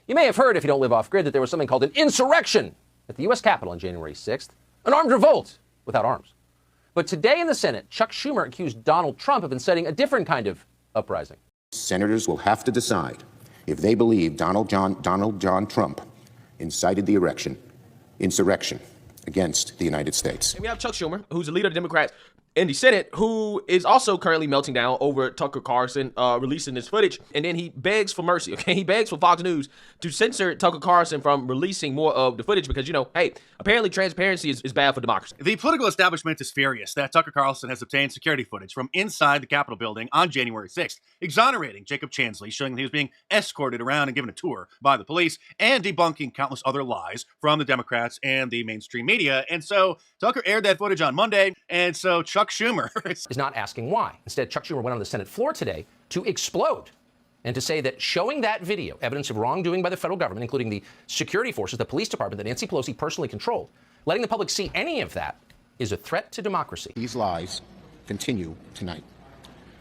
You may have heard, if you don't live off-grid, that there was something called an insurrection at the U.S. Capitol on January 6th, an armed revolt without arms. But today in the Senate, Chuck Schumer accused Donald Trump of inciting a different kind of uprising. Senators will have to decide if they believe Donald John Trump incited the insurrection against the United States. And we have Chuck Schumer, who's the leader of the Democrats in the Senate, who is also currently melting down over Tucker Carlson releasing this footage. And then he begs for mercy, okay? He begs for Fox News to censor Tucker Carlson from releasing more of the footage because, you know, hey, apparently transparency is bad for democracy. The political establishment is furious that Tucker Carlson has obtained security footage from inside the Capitol building on January 6th, exonerating Jacob Chansley, showing that he was being escorted around and given a tour by the police, and debunking countless other lies from the Democrats and the mainstream media. And so Tucker aired that footage on Monday, and so Chuck Schumer is not asking why. Instead, Chuck Schumer went on the Senate floor today to explode and to say that showing that video, evidence of wrongdoing by the federal government, including the security forces, the police department that Nancy Pelosi personally controlled, letting the public see any of that is a threat to democracy. These lies continue tonight.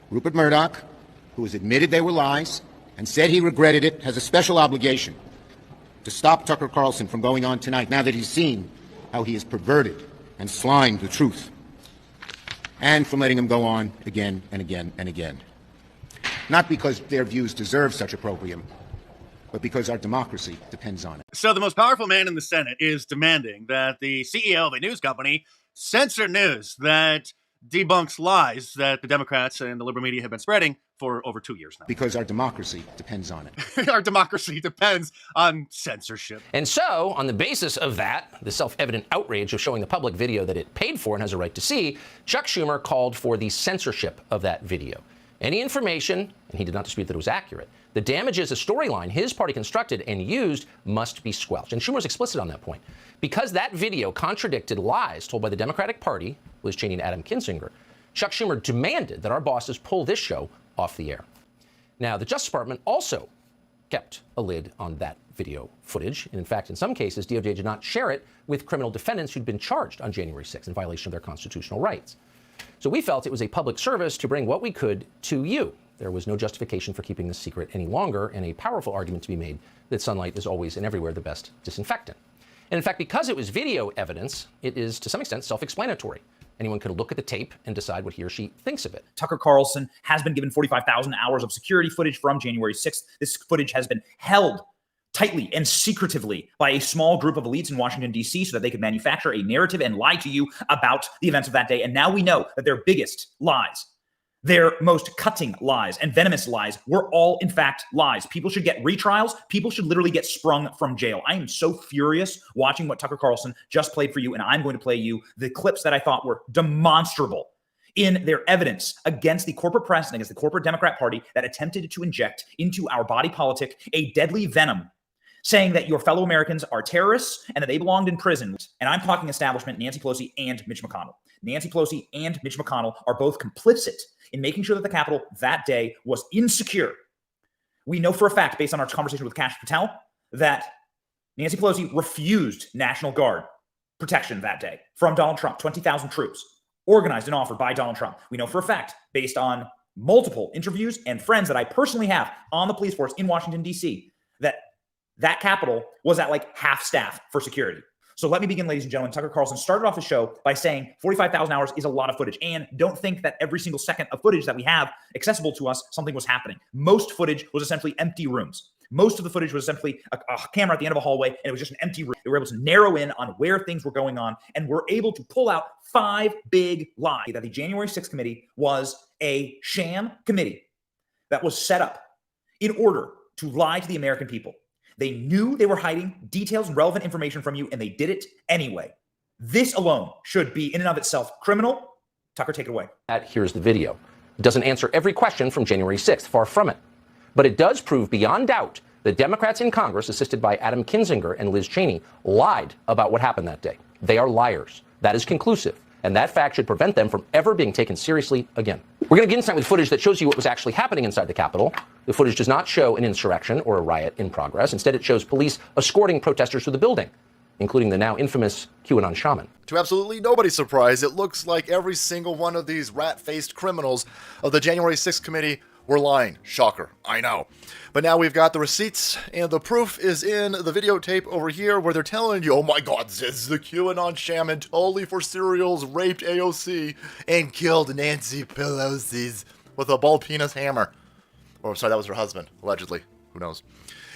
Rupert Murdoch, who has admitted they were lies and said he regretted it, has a special obligation to stop Tucker Carlson from going on tonight now that he's seen how he has perverted and slimed the truth, and from letting him go on again and again and again. Not because their views deserve such opprobrium, but because our democracy depends on it. So the most powerful man in the Senate is demanding that the CEO of a news company censor news that debunks lies that the Democrats and the liberal media have been spreading for over 2 years now. Because our democracy depends on it. Our democracy depends on censorship. And so, on the basis of that, the self-evident outrage of showing the public video that it paid for and has a right to see, Chuck Schumer called for the censorship of that video. Any information, and he did not dispute that it was accurate, that damages a storyline his party constructed and used must be squelched. And Schumer was explicit on that point. Because that video contradicted lies told by the Democratic Party, Liz Cheney and Adam Kinzinger, Chuck Schumer demanded that our bosses pull this show off the air. Now, the Justice Department also kept a lid on that video footage. And in fact, in some cases, DOJ did not share it with criminal defendants who'd been charged on January 6th in violation of their constitutional rights. So we felt it was a public service to bring what we could to you. There was no justification for keeping this secret any longer, and a powerful argument to be made that sunlight is always and everywhere the best disinfectant. And in fact, because it was video evidence, it is to some extent self-explanatory. Anyone could look at the tape and decide what he or she thinks of it. Tucker Carlson has been given 45,000 hours of security footage from January 6th. This footage has been held tightly and secretively by a small group of elites in Washington, D.C. so that they could manufacture a narrative and lie to you about the events of that day. And now we know that their biggest lies, their most cutting lies and venomous lies were all, in fact, lies. People should get retrials. People should literally get sprung from jail. I am so furious watching what Tucker Carlson just played for you, and I'm going to play you the clips that I thought were demonstrable in their evidence against the corporate press and against the corporate Democrat Party that attempted to inject into our body politic a deadly venom, saying that your fellow Americans are terrorists and that they belonged in prison. And I'm talking establishment, Nancy Pelosi and Mitch McConnell. Nancy Pelosi and Mitch McConnell are both complicit in making sure that the Capitol that day was insecure. We know for a fact, based on our conversation with Kash Patel, that Nancy Pelosi refused National Guard protection that day from Donald Trump, 20,000 troops, organized and offered by Donald Trump. We know for a fact, based on multiple interviews and friends that I personally have on the police force in Washington, D.C., that Capitol was at like half staff for security. So let me begin, ladies and gentlemen. Tucker Carlson started off the show by saying 45,000 hours is a lot of footage. And don't think that every single second of footage that we have accessible to us, something was happening. Most footage was essentially empty rooms. Most of the footage was essentially a camera at the end of a hallway, and it was just an empty room. They were able to narrow in on where things were going on, and were able to pull out 5 big lies. That the January 6th committee was a sham committee that was set up in order to lie to the American people. They knew they were hiding details and relevant information from you, and they did it anyway. This alone should be, in and of itself, criminal. Tucker, take it away. Here's the video. It doesn't answer every question from January 6th, far from it. But it does prove beyond doubt that Democrats in Congress, assisted by Adam Kinzinger and Liz Cheney, lied about what happened that day. They are liars. That is conclusive. And that fact should prevent them from ever being taken seriously again. We're going to begin tonight with footage that shows you what was actually happening inside the Capitol. The footage does not show an insurrection or a riot in progress. Instead, it shows police escorting protesters through the building, including the now infamous QANON shaman. To absolutely nobody's surprise, it looks like every single one of these rat-faced criminals of the January 6th committee We're lying. Shocker. I know. But now we've got the receipts, and the proof is in the videotape over here where they're telling you, oh my god, this is the QAnon shaman totally for serials raped AOC and killed Nancy Pelosi with a ball penis hammer. Or, sorry, that was her husband, allegedly. Who knows?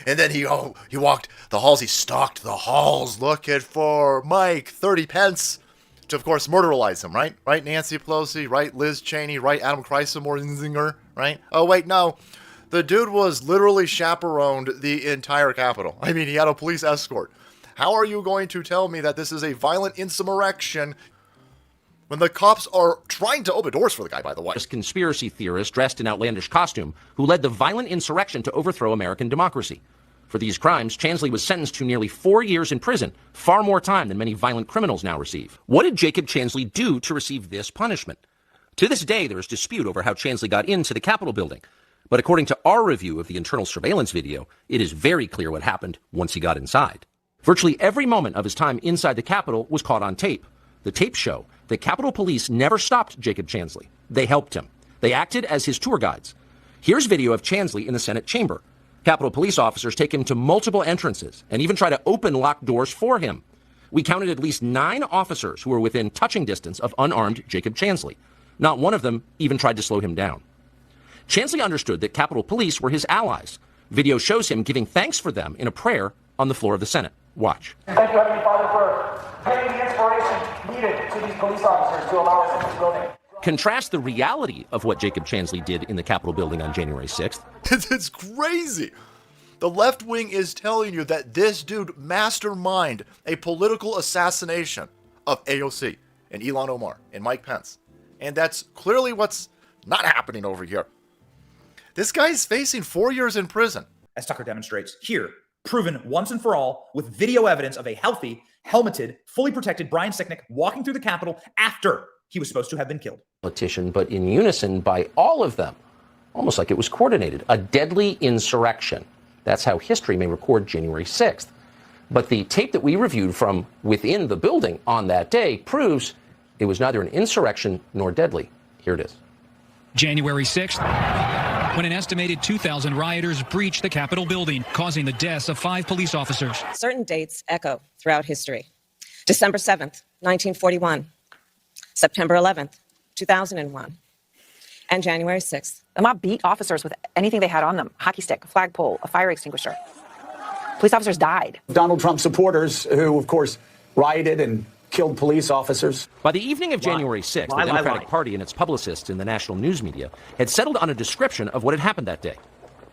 And then he walked the halls, he stalked the halls looking for Mike 30 Pence to, of course, murderalize him, right? Right, Nancy Pelosi, right, Liz Cheney, right, Adam Kreisler, right? Oh, wait, no. The dude was literally chaperoned the entire Capitol. I mean, he had a police escort. How are you going to tell me that this is a violent insurrection when the cops are trying to open doors for the guy, by the way? This conspiracy theorist dressed in outlandish costume who led the violent insurrection to overthrow American democracy. For these crimes, Chansley was sentenced to nearly 4 years in prison, far more time than many violent criminals now receive. What did Jacob Chansley do to receive this punishment? To this day, there is dispute over how Chansley got into the Capitol building. But according to our review of the internal surveillance video, it is very clear what happened once he got inside. Virtually every moment of his time inside the Capitol was caught on tape. The tapes show that Capitol Police never stopped Jacob Chansley. They helped him. They acted as his tour guides. Here's video of Chansley in the Senate chamber. Capitol Police officers take him to multiple entrances and even try to open locked doors for him. We counted at least 9 officers who were within touching distance of unarmed Jacob Chansley. Not one of them even tried to slow him down. Chansley understood that Capitol Police were his allies. Video shows him giving thanks for them in a prayer on the floor of the Senate. Watch. Thank you, Heavenly Father, for giving the inspiration needed to these police officers to allow us in this building. Contrast the reality of what Jacob Chansley did in the Capitol building on January 6th. It's crazy. The left wing is telling you that this dude masterminded a political assassination of AOC and Ilhan Omar and Mike Pence. And that's clearly what's not happening over here. This guy is facing 4 years in prison. As Tucker demonstrates here, proven once and for all with video evidence of a healthy, helmeted, fully protected Brian Sicknick walking through the Capitol after he was supposed to have been killed. Politician, but in unison by all of them, almost like it was coordinated. A deadly insurrection. That's how history may record January 6th. But the tape that we reviewed from within the building on that day proves it was neither an insurrection nor deadly. Here it is. January 6th, when an estimated 2,000 rioters breached the Capitol building, causing the deaths of 5 police officers. Certain dates echo throughout history. December 7th, 1941. September 11th, 2001. And January 6th. The mob beat officers with anything they had on them. Hockey stick, a flagpole, a fire extinguisher. Police officers died. Donald Trump supporters who, of course, rioted and killed police officers. By the evening of January 6th, the Democratic Party and its publicists in the national news media had settled on a description of what had happened that day.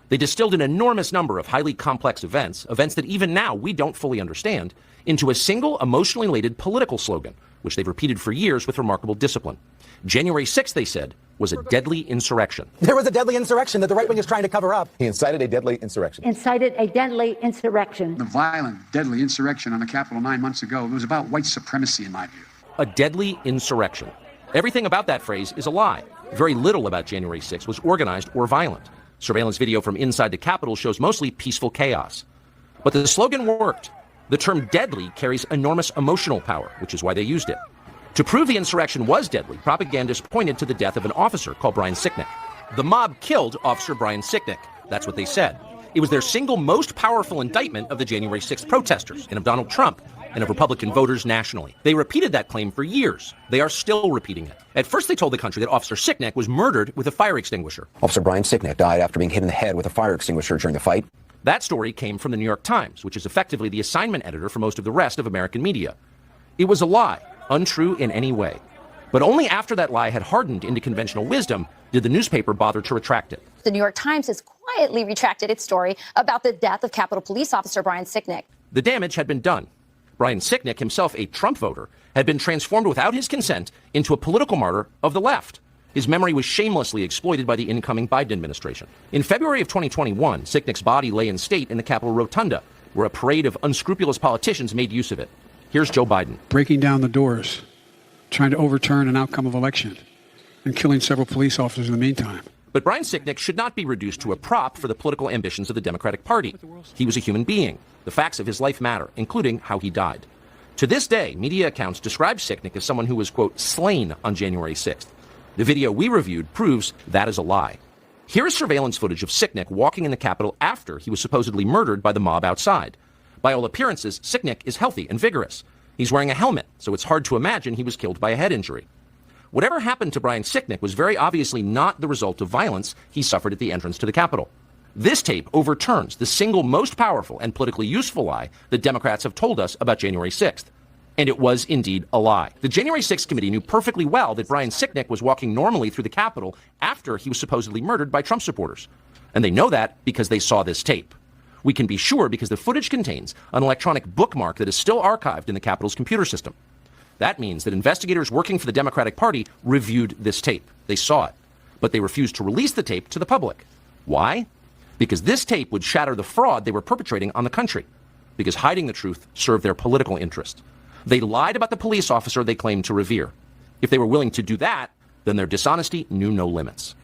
They distilled an enormous number of highly complex events that even now we don't fully understand, into a single emotionally laden political slogan, which they've repeated for years with remarkable discipline. January 6th, they said, was a deadly insurrection. There was a deadly insurrection that the right wing is trying to cover up. He incited a deadly insurrection. Incited a deadly insurrection. The violent, deadly insurrection on the Capitol 9 months ago, it was about white supremacy, in my view. A deadly insurrection. Everything about that phrase is a lie. Very little about January 6th was organized or violent. Surveillance video from inside the Capitol shows mostly peaceful chaos. But the slogan worked. The term deadly carries enormous emotional power, which is why they used it. To prove the insurrection was deadly, propagandists pointed to the death of an officer called Brian Sicknick. The mob killed Officer Brian Sicknick. That's what they said. It was their single most powerful indictment of the January 6th protesters and of Donald Trump and of Republican voters nationally. They repeated that claim for years. They are still repeating it. At first, they told the country that Officer Sicknick was murdered with a fire extinguisher. Officer Brian Sicknick died after being hit in the head with a fire extinguisher during the fight. That story came from the New York Times, which is effectively the assignment editor for most of the rest of American media. It was a lie, untrue in any way. But only after that lie had hardened into conventional wisdom did the newspaper bother to retract it. The New York Times has quietly retracted its story about the death of Capitol Police Officer Brian Sicknick. The damage had been done. Brian Sicknick, himself a Trump voter, had been transformed without his consent into a political martyr of the left. His memory was shamelessly exploited by the incoming Biden administration. In February of 2021, Sicknick's body lay in state in the Capitol Rotunda, where a parade of unscrupulous politicians made use of it. Here's Joe Biden. Breaking down the doors, trying to overturn an outcome of election, and killing several police officers in the meantime. But Brian Sicknick should not be reduced to a prop for the political ambitions of the Democratic Party. He was a human being. The facts of his life matter, including how he died. To this day, media accounts describe Sicknick as someone who was, quote, slain on January 6th. The video we reviewed proves that is a lie. Here is surveillance footage of Sicknick walking in the Capitol after he was supposedly murdered by the mob outside. By all appearances, Sicknick is healthy and vigorous. He's wearing a helmet, so it's hard to imagine he was killed by a head injury. Whatever happened to Brian Sicknick was very obviously not the result of violence he suffered at the entrance to the Capitol. This tape overturns the single most powerful and politically useful lie that Democrats have told us about January 6th. And it was indeed a lie. The January 6th committee knew perfectly well that Brian Sicknick was walking normally through the Capitol after he was supposedly murdered by Trump supporters. And they know that because they saw this tape. We can be sure because the footage contains an electronic bookmark that is still archived in the Capitol's computer system. That means that investigators working for the Democratic Party reviewed this tape. They saw it, but they refused to release the tape to the public. Why? Because this tape would shatter the fraud they were perpetrating on the country. Because hiding the truth served their political interest. They lied about the police officer they claimed to revere. If they were willing to do that, then their dishonesty knew no limits.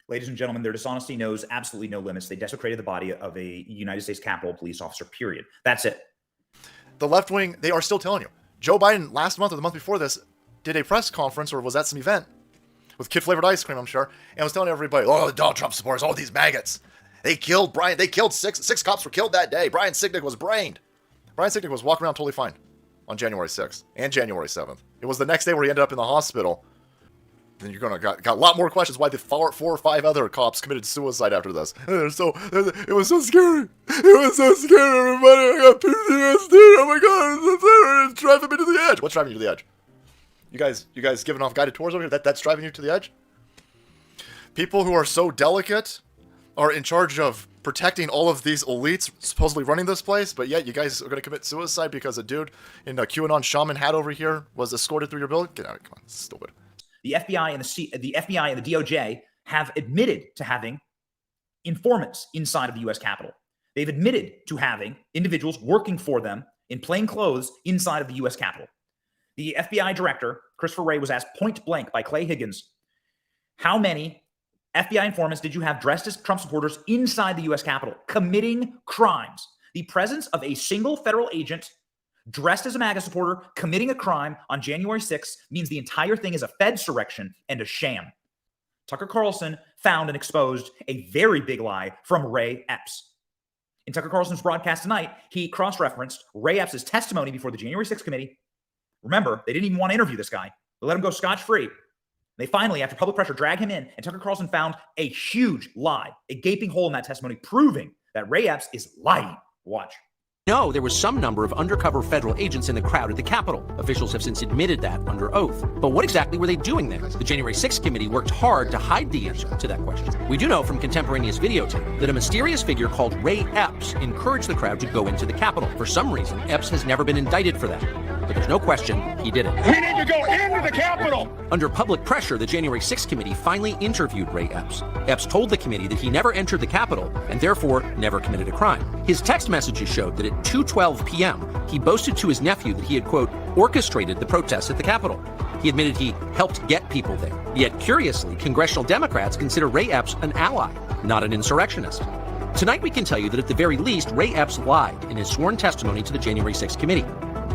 Ladies and gentlemen, their dishonesty knows absolutely no limits. They desecrated the body of a United States Capitol police officer, period. That's it. The left wing, they are still telling you. Joe Biden, last month or the month before this, did a press conference, or was that some event, with kid-flavored ice cream, I'm sure, and was telling everybody, oh, the Donald Trump supporters, all these maggots. They killed Brian. They killed six cops were killed that day. Brian Sicknick was brained. Brian Sicknick was walking around totally fine on January 6th and January 7th. It was the next day where he ended up in the hospital. Then you're gonna got a lot more questions why the four or five other cops committed suicide after this. It was so scary. It was so scary, everybody. I got PTSD. Oh my god, it's driving me to the edge. What's driving you to the edge? You guys giving off guided tours over here? That's driving you to the edge? People who are so delicate are in charge of protecting all of these elites supposedly running this place, but yet you guys are going to commit suicide because a dude in a QAnon shaman hat over here was escorted through your building? Get out, come on, it's stupid. The FBI and the DOJ have admitted to having informants inside of the U.S. Capitol. They've admitted to having individuals working for them in plain clothes inside of the U.S. Capitol. The FBI director, Christopher Wray, was asked point blank by Clay Higgins, how many FBI informants did you have dressed as Trump supporters inside the U.S. Capitol committing crimes? The presence of a single federal agent dressed as a MAGA supporter committing a crime on January 6th means the entire thing is a Fedsurrection and a sham. Tucker Carlson found and exposed a very big lie from Ray Epps. In Tucker Carlson's broadcast tonight, he cross-referenced Ray Epps' testimony before the January 6th committee. Remember, they didn't even want to interview this guy. They let him go scotch-free. They finally, after public pressure, drag him in, and Tucker Carlson found a huge lie, a gaping hole in that testimony, proving that Ray Epps is lying. Watch. No, there was some number of undercover federal agents in the crowd at the Capitol. Officials have since admitted that under oath. But what exactly were they doing there? The January 6th committee worked hard to hide the answer to that question. We do know from contemporaneous videotape that a mysterious figure called Ray Epps encouraged the crowd to go into the Capitol. For some reason, Epps has never been indicted for that. But there's no question he did it. We need to go into the Capitol! Under public pressure, the January 6th committee finally interviewed Ray Epps. Epps told the committee that he never entered the Capitol and therefore never committed a crime. His text messages showed that at 2:12 p.m., he boasted to his nephew that he had, quote, orchestrated the protests at the Capitol. He admitted he helped get people there. Yet, curiously, congressional Democrats consider Ray Epps an ally, not an insurrectionist. Tonight, we can tell you that at the very least, Ray Epps lied in his sworn testimony to the January 6th committee.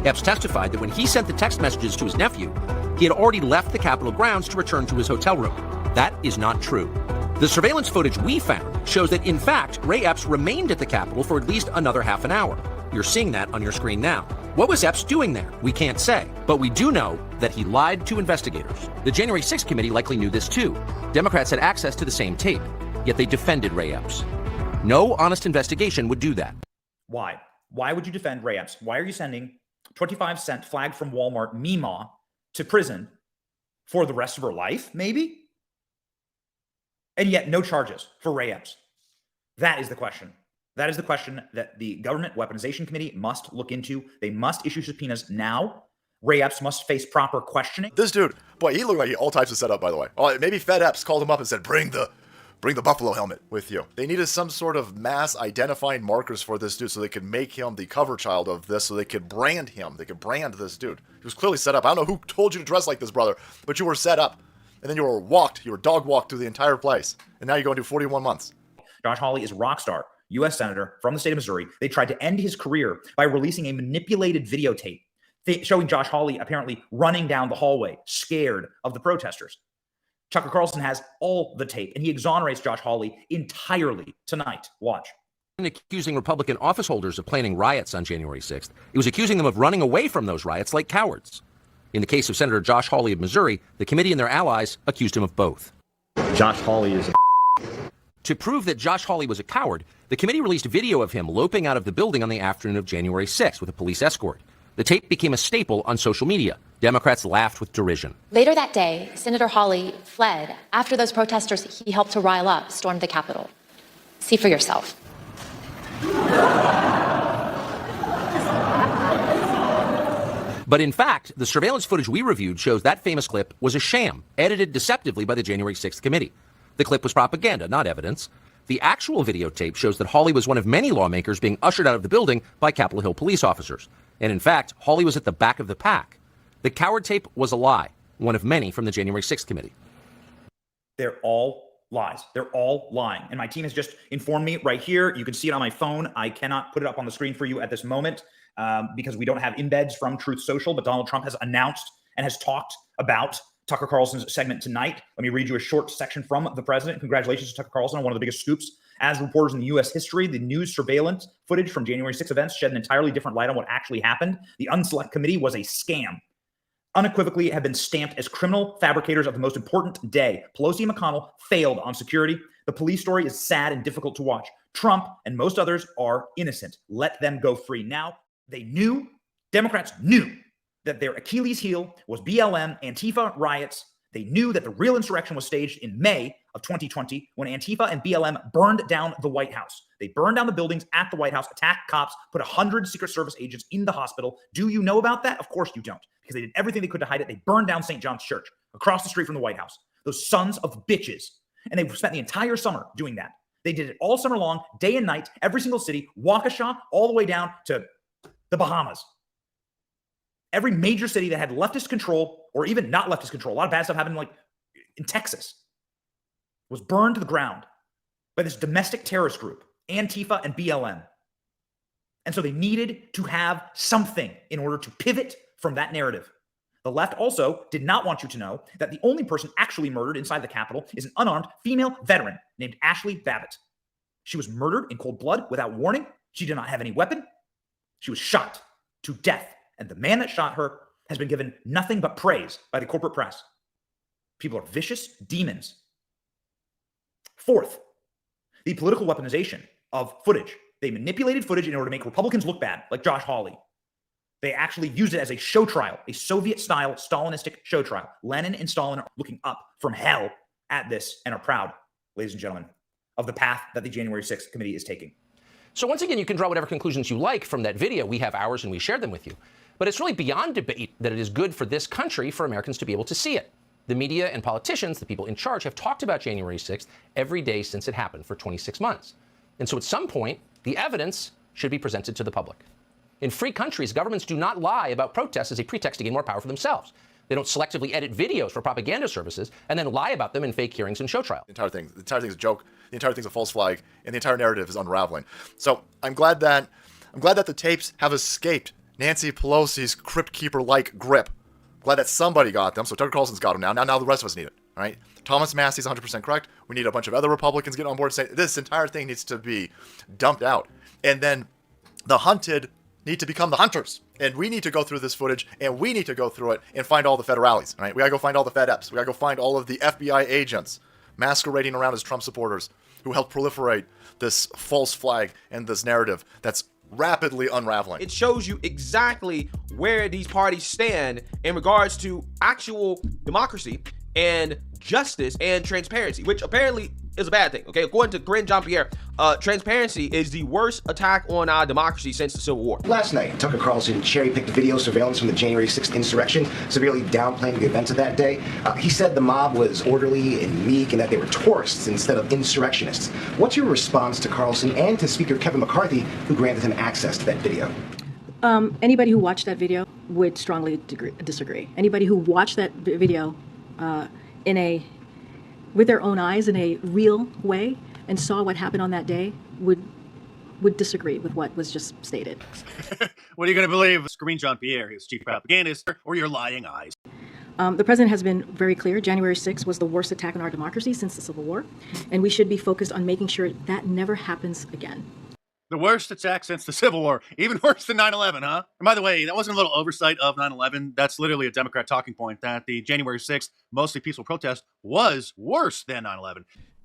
Epps testified that when he sent the text messages to his nephew, he had already left the Capitol grounds to return to his hotel room. That is not true. The surveillance footage we found shows that, in fact, Ray Epps remained at the Capitol for at least another half an hour. You're seeing that on your screen now. What was Epps doing there? We can't say, but we do know that he lied to investigators. The January 6th committee likely knew this too. Democrats had access to the same tape, yet they defended Ray Epps. No honest investigation would do that. Why? Why would you defend Ray Epps? Why are you sending 25-cent flag from Walmart Meemaw to prison for the rest of her life, maybe? And yet no charges for Ray Epps. That is the question. That is the question that the Government Weaponization Committee must look into. They must issue subpoenas now. Ray Epps must face proper questioning. This dude, boy, he looked like he all types of setup, by the way. Oh, maybe Fed Epps called him up and said, bring the buffalo helmet with you. They needed some sort of mass identifying markers for this dude so they could make him the cover child of this, so they could brand him. They could brand this dude. He was clearly set up. I don't know who told you to dress like this, brother, but you were set up. And then you were dog walked through the entire place. And now you're going to do 41 months. Josh Hawley is a rock star, U.S. Senator from the state of Missouri. They tried to end his career by releasing a manipulated videotape showing Josh Hawley apparently running down the hallway, scared of the protesters. Tucker Carlson has all the tape, and he exonerates Josh Hawley entirely tonight. Watch. Accusing Republican office holders of planning riots on January 6th. It was accusing them of running away from those riots like cowards. In the case of Senator Josh Hawley of Missouri, the committee and their allies accused him of both. Josh Hawley is a To prove that Josh Hawley was a coward, the committee released video of him loping out of the building on the afternoon of January 6th with a police escort. The tape became a staple on social media. Democrats laughed with derision. Later that day, Senator Hawley fled after those protesters he helped to rile up stormed the Capitol. See for yourself. But in fact, the surveillance footage we reviewed shows that famous clip was a sham, edited deceptively by the January 6th committee. The clip was propaganda, not evidence. The actual videotape shows that Hawley was one of many lawmakers being ushered out of the building by Capitol Hill police officers. And in fact, Hawley was at the back of the pack. The coward tape was a lie, one of many from the January 6th committee. They're all lies. They're all lying. And my team has just informed me right here. You can see it on my phone. I cannot put it up on the screen for you at this moment because we don't have embeds from Truth Social, but Donald Trump has announced and has talked about Tucker Carlson's segment tonight. Let me read you a short section from the president. Congratulations to Tucker Carlson on one of the biggest scoops. As reporters in the U.S. history, the news surveillance footage from January 6 events shed an entirely different light on what actually happened. The Unselect Committee was a scam. Unequivocally have been stamped as criminal fabricators of the most important day. Pelosi and McConnell failed on security. The police story is sad and difficult to watch. Trump and most others are innocent. Let them go free. Now, they knew, Democrats knew that their Achilles heel was BLM, Antifa riots. They knew that the real insurrection was staged in May of 2020 when Antifa and BLM burned down the White House. They burned down the buildings at the White House, attacked cops, put 100 Secret Service agents in the hospital. Do you know about that? Of course you don't, because they did everything they could to hide it. They burned down St. John's Church across the street from the White House. Those sons of bitches. And they spent the entire summer doing that. They did it all summer long, day and night, every single city, Waukesha, all the way down to the Bahamas. Every major city that had leftist control, or even not leftist control, a lot of bad stuff happened like in Texas, was burned to the ground by this domestic terrorist group, Antifa and BLM. And so they needed to have something in order to pivot from that narrative. The left also did not want you to know that the only person actually murdered inside the Capitol is an unarmed female veteran named Ashley Babbitt. She was murdered in cold blood without warning. She did not have any weapon. She was shot to death. And the man that shot her has been given nothing but praise by the corporate press. People are vicious demons. Fourth, the political weaponization of footage. They manipulated footage in order to make Republicans look bad, like Josh Hawley. They actually used it as a show trial, a Soviet-style Stalinistic show trial. Lenin and Stalin are looking up from hell at this and are proud, ladies and gentlemen, of the path that the January 6th committee is taking. So once again, you can draw whatever conclusions you like from that video. We have ours and we shared them with you. But it's really beyond debate that it is good for this country for Americans to be able to see it. The media and politicians, the people in charge, have talked about January 6th every day since it happened for 26 months. And so at some point, the evidence should be presented to the public. In free countries, governments do not lie about protests as a pretext to gain more power for themselves. They don't selectively edit videos for propaganda services and then lie about them in fake hearings and show trials. The entire thing is a joke. The entire thing's a false flag, and the entire narrative is unraveling. So I'm glad that the tapes have escaped Nancy Pelosi's crypt keeper-like grip. Glad that somebody got them. So Tucker Carlson's got them now. Now the rest of us need it. All right. Thomas Massey's 100% correct. We need a bunch of other Republicans getting on board and saying this entire thing needs to be dumped out, and then the hunted need to become the hunters. And we need to go through this footage, and we need to go through it and find all the federales, right? We gotta go find all the FedEps. We gotta go find all of the FBI agents masquerading around as Trump supporters who helped proliferate this false flag and this narrative that's rapidly unraveling. It shows you exactly where these parties stand in regards to actual democracy and justice and transparency, which apparently is a bad thing. Okay, according to Corinne Jean-Pierre, transparency is the worst attack on our democracy since the Civil War. Last night, Tucker Carlson cherry-picked video surveillance from the January 6th insurrection, severely downplaying the events of that day. He said the mob was orderly and meek and that they were tourists instead of insurrectionists. What's your response to Carlson and to Speaker Kevin McCarthy, who granted him access to that video? Anybody who watched that video would strongly disagree. Anybody who watched that video with their own eyes in a real way and saw what happened on that day would disagree with what was just stated. What are you going to believe? Corinne Jean-Pierre, his chief propagandist, or your lying eyes? The president has been very clear. January 6th was the worst attack on our democracy since the Civil War, and we should be focused on making sure that never happens again. The worst attack since the Civil War. Even worse than 9/11, huh? And by the way, that wasn't a little oversight of 9/11. That's literally a Democrat talking point, that the January 6th, mostly peaceful protest, was worse than 9/11.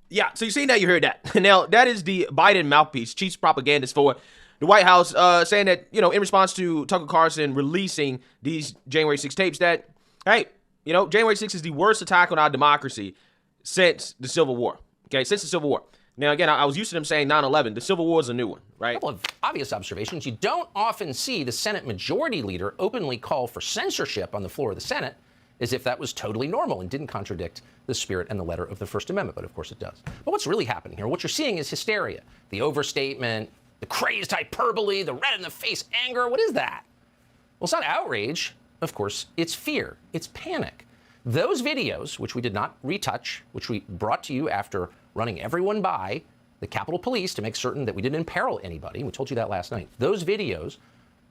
Yeah, so you seen that, you heard that. Now, that is the Biden mouthpiece, chief propagandist for the White House, saying that, in response to Tucker Carlson releasing these January 6 tapes, that, hey, January 6 is the worst attack on our democracy since the Civil War. Okay, since the Civil War. Now, again, I was used to them saying 9/11. The Civil War is a new one, right? A couple of obvious observations. You don't often see the Senate Majority Leader openly call for censorship on the floor of the Senate, as if that was totally normal and didn't contradict the spirit and the letter of the First Amendment, but of course it does. But what's really happening here, what you're seeing is hysteria, the overstatement, the crazed hyperbole, the red-in-the-face anger. What is that? Well, it's not outrage. Of course, it's fear. It's panic. Those videos, which we did not retouch, which we brought to you after running everyone by the Capitol Police to make certain that we didn't imperil anybody, we told you that last night, those videos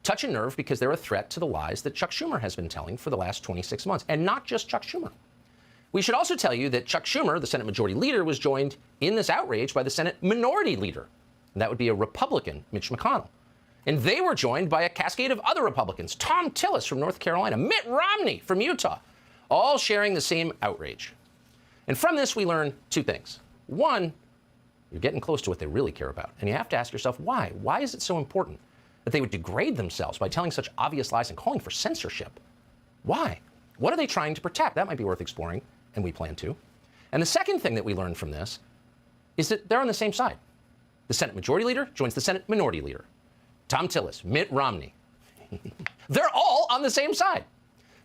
touch a nerve because they're a threat to the lies that Chuck Schumer has been telling for the last 26 months, and not just Chuck Schumer. We should also tell you that Chuck Schumer, the Senate Majority Leader, was joined in this outrage by the Senate Minority Leader, and that would be a Republican, Mitch McConnell. And they were joined by a cascade of other Republicans, Tom Tillis from North Carolina, Mitt Romney from Utah, all sharing the same outrage. And from this, we learn two things. One, you're getting close to what they really care about. And you have to ask yourself, why? Why is it so important that they would degrade themselves by telling such obvious lies and calling for censorship? Why? What are they trying to protect? That might be worth exploring, and we plan to. And the second thing that we learned from this is that they're on the same side. The Senate Majority Leader joins the Senate Minority Leader. Tom Tillis, Mitt Romney. They're all on the same side.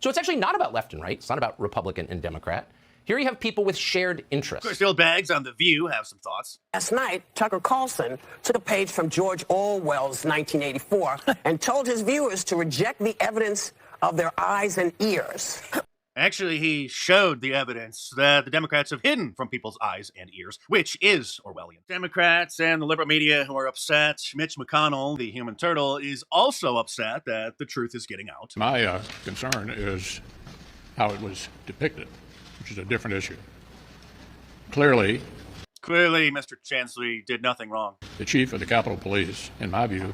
So it's actually not about left and right. It's not about Republican and Democrat. Here you have people with shared interests. Christelle Baggs on The View have some thoughts. Last night, Tucker Carlson took a page from George Orwell's 1984 and told his viewers to reject the evidence of their eyes and ears. Actually, he showed the evidence that the Democrats have hidden from people's eyes and ears, which is Orwellian. Democrats and the liberal media who are upset. Mitch McConnell, the human turtle, is also upset that the truth is getting out. My concern is how it was depicted, which is a different issue. Clearly, Mr. Chansley did nothing wrong. The chief of the Capitol Police, in my view,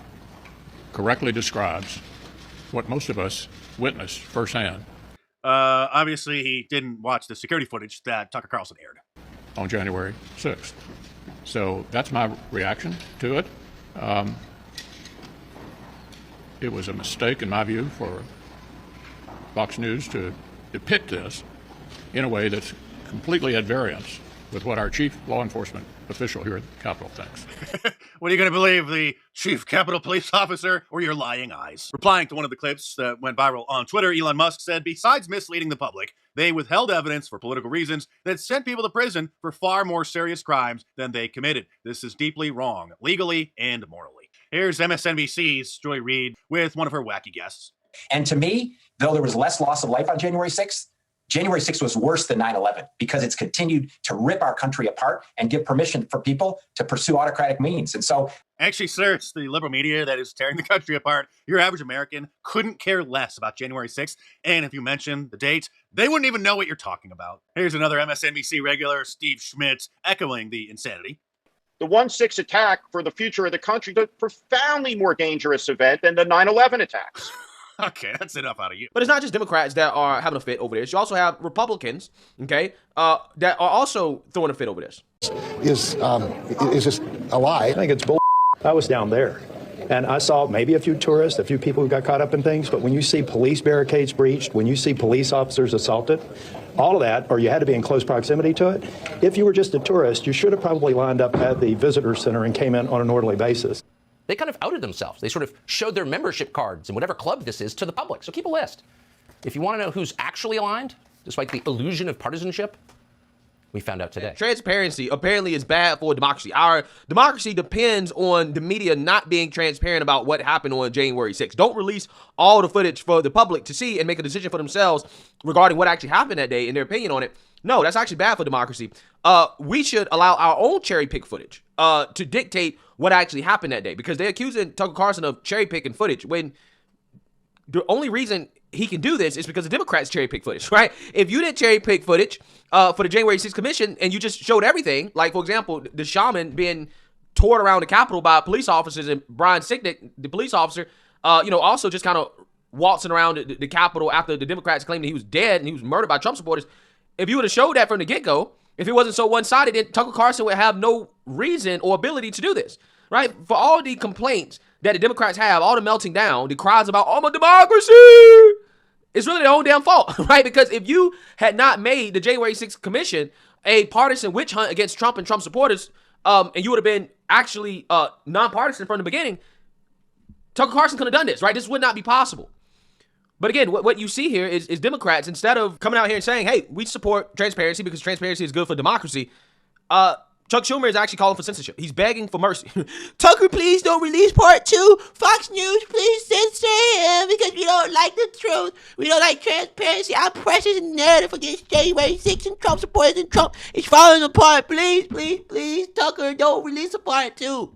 correctly describes what most of us witnessed firsthand. Obviously, he didn't watch the security footage that Tucker Carlson aired On January 6th. So that's my reaction to it. It was a mistake, in my view, for Fox News to depict this in a way that's completely at variance with what our chief law enforcement official here at the Capitol thinks. What are you going to believe, the chief Capitol Police officer or your lying eyes? Replying to one of the clips that went viral on Twitter, Elon Musk said, besides misleading the public, they withheld evidence for political reasons that sent people to prison for far more serious crimes than they committed. This is deeply wrong, legally and morally. Here's MSNBC's Joy Reid with one of her wacky guests. And to me, though there was less loss of life on January 6th, January 6th was worse than 9/11 because it's continued to rip our country apart and give permission for people to pursue autocratic means. And so, actually, sir, it's the liberal media that is tearing the country apart. Your average American couldn't care less about January 6th. And if you mention the date, they wouldn't even know what you're talking about. Here's another MSNBC regular, Steve Schmidt, echoing the insanity. The 1/6 attack for the future of the country is a profoundly more dangerous event than the 9/11 attacks. Okay, that's enough out of you. But it's not just Democrats that are having a fit over this. You also have Republicans, okay, that are also throwing a fit over this. Is this a lie? I think it's bull. I was down there, and I saw maybe a few tourists, a few people who got caught up in things, but when you see police barricades breached, when you see police officers assaulted, all of that, or you had to be in close proximity to it, if you were just a tourist, you should have probably lined up at the visitor center and came in on an orderly basis. They kind of outed themselves. They sort of showed their membership cards in whatever club this is to the public. So keep a list. If you want to know who's actually aligned, despite the illusion of partisanship, we found out today. Transparency apparently is bad for democracy. Our democracy depends on the media not being transparent about what happened on January 6th. Don't release all the footage for the public to see and make a decision for themselves regarding what actually happened that day and their opinion on it. No, that's actually bad for democracy. We should allow our own cherry pick footage to dictate what actually happened that day, because they're accusing Tucker Carlson of cherry picking footage when the only reason he can do this is because the Democrats cherry pick footage, right? If you didn't cherry pick footage for the January 6th commission and you just showed everything, like, for example, the shaman being toured around the Capitol by police officers and Brian Sicknick, the police officer, also just kind of waltzing around the Capitol after the Democrats claimed that he was dead and he was murdered by Trump supporters. If you would have showed that from the get-go, if it wasn't so one-sided, then Tucker Carlson would have no reason or ability to do this, right? For all the complaints that the Democrats have, all the melting down, the cries about, oh, my democracy, it's really their own damn fault, right? Because if you had not made the January 6th commission a partisan witch hunt against Trump and Trump supporters, and you would have been actually nonpartisan from the beginning, Tucker Carlson could have done this, right? This would not be possible. But again, what you see here is Democrats, instead of coming out here and saying, hey, we support transparency because transparency is good for democracy, Chuck Schumer is actually calling for censorship. He's begging for mercy. Tucker, please don't release part 2. Fox News, please censor him because we don't like the truth. We don't like transparency. Our precious narrative against January 6th and Trump supporters and Trump is falling apart. Please, please, please, Tucker, don't release a part 2.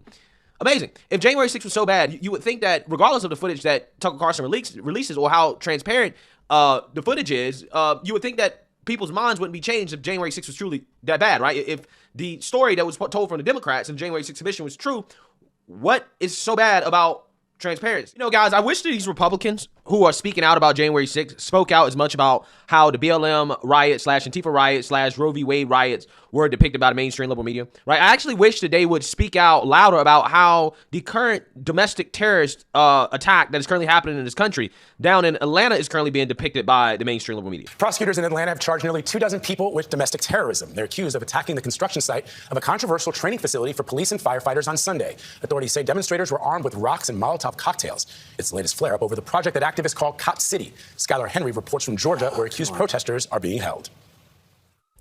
Amazing. If January 6th was so bad, you would think that regardless of the footage that Tucker Carlson releases or how transparent the footage is, you would think that people's minds wouldn't be changed if January 6th was truly that bad, right? If the story that was told from the Democrats in January 6th commission was true, what is so bad about transparency? Guys, I wish that these Republicans who are speaking out about January 6th spoke out as much about how the BLM riot / Antifa riot / Roe v. Wade riots were depicted by the mainstream liberal media, right? I actually wish that they would speak out louder about how the current domestic terrorist attack that is currently happening in this country down in Atlanta is currently being depicted by the mainstream liberal media. Prosecutors in Atlanta have charged nearly 24 people with domestic terrorism. They're accused of attacking the construction site of a controversial training facility for police and firefighters on Sunday. Authorities say demonstrators were armed with rocks and Molotov cocktails. It's the latest flare-up over the project that activists call Cop City. Skylar Henry reports from Georgia, where accused protesters are being held.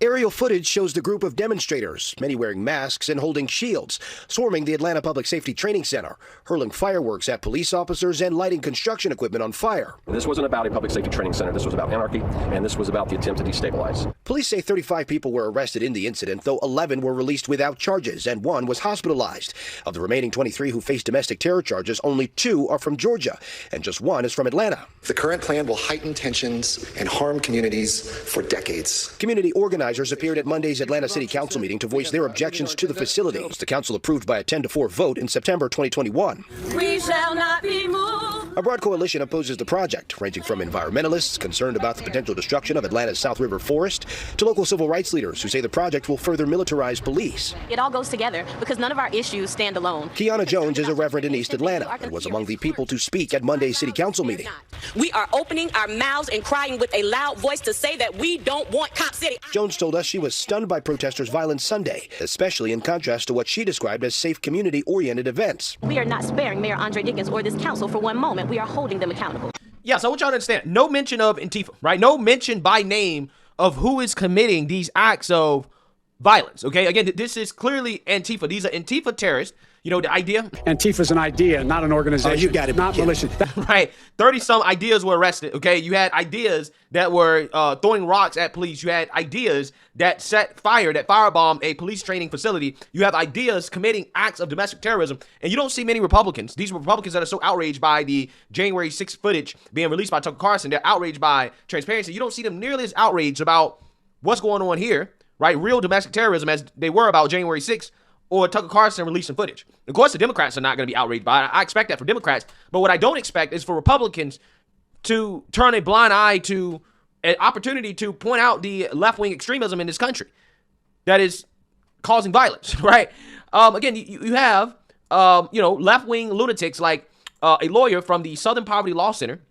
Aerial footage shows the group of demonstrators, many wearing masks and holding shields, swarming the Atlanta Public Safety Training Center, hurling fireworks at police officers and lighting construction equipment on fire. This wasn't about a public safety training center. This was about anarchy, and this was about the attempt to destabilize. Police say 35 people were arrested in the incident, though 11 were released without charges, and 1 was hospitalized. Of the remaining 23 who face domestic terror charges, only 2 are from Georgia, and just 1 is from Atlanta. The current plan will heighten tensions and harm communities for decades. Community organizers appeared at Monday's Atlanta City Council meeting to voice their objections to the facilities. The council approved by a 10-4 vote in September 2021. We shall not be moved. A broad coalition opposes the project, ranging from environmentalists concerned about the potential destruction of Atlanta's South River forest to local civil rights leaders who say the project will further militarize police. It all goes together because none of our issues stand alone. Kiana Jones is a reverend in East Atlanta and was among the people to speak at Monday's City Council meeting. We are opening our mouths and crying with a loud voice to say that we don't want Cop City. Jones told us she was stunned by protesters' violence Sunday, especially in contrast to what she described as safe community-oriented events. We are not sparing Mayor Andre Dickens or this council for one moment. We are holding them accountable. Yeah, so I want y'all to understand, no mention of Antifa, right? No mention by name of who is committing these acts of violence, okay? Again, this is clearly Antifa. These are Antifa terrorists. You know, the idea? Antifa's an idea, not an organization. Oh, you got it. Not militia. Right. 30-some ideas were arrested, okay? You had ideas that were throwing rocks at police. You had ideas that set fire, that firebombed a police training facility. You have ideas committing acts of domestic terrorism. And you don't see many Republicans. These Republicans that are so outraged by the January 6th footage being released by Tucker Carlson, they're outraged by transparency. You don't see them nearly as outraged about what's going on here, right? Real domestic terrorism as they were about January 6th. Or Tucker Carlson releasing footage. Of course, the Democrats are not going to be outraged by it. I expect that for Democrats. But what I don't expect is for Republicans to turn a blind eye to an opportunity to point out the left-wing extremism in this country that is causing violence, right? Again, you have, left-wing lunatics like a lawyer from the Southern Poverty Law Center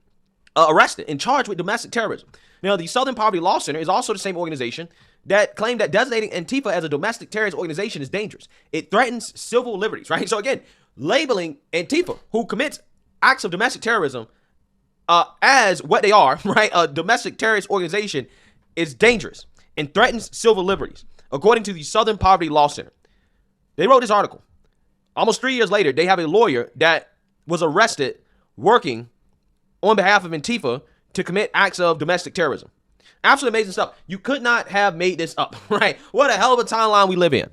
arrested and charged with domestic terrorism. Now, the Southern Poverty Law Center is also the same organization that claimed that designating Antifa as a domestic terrorist organization is dangerous. It threatens civil liberties, right? So again, labeling Antifa, who commits acts of domestic terrorism, as what they are, right? A domestic terrorist organization is dangerous and threatens civil liberties, according to the Southern Poverty Law Center. They wrote this article. Almost 3 years later, they have a lawyer that was arrested working on behalf of Antifa to commit acts of domestic terrorism. Absolutely amazing stuff. You could not have made this up, right? What a hell of a timeline we live in.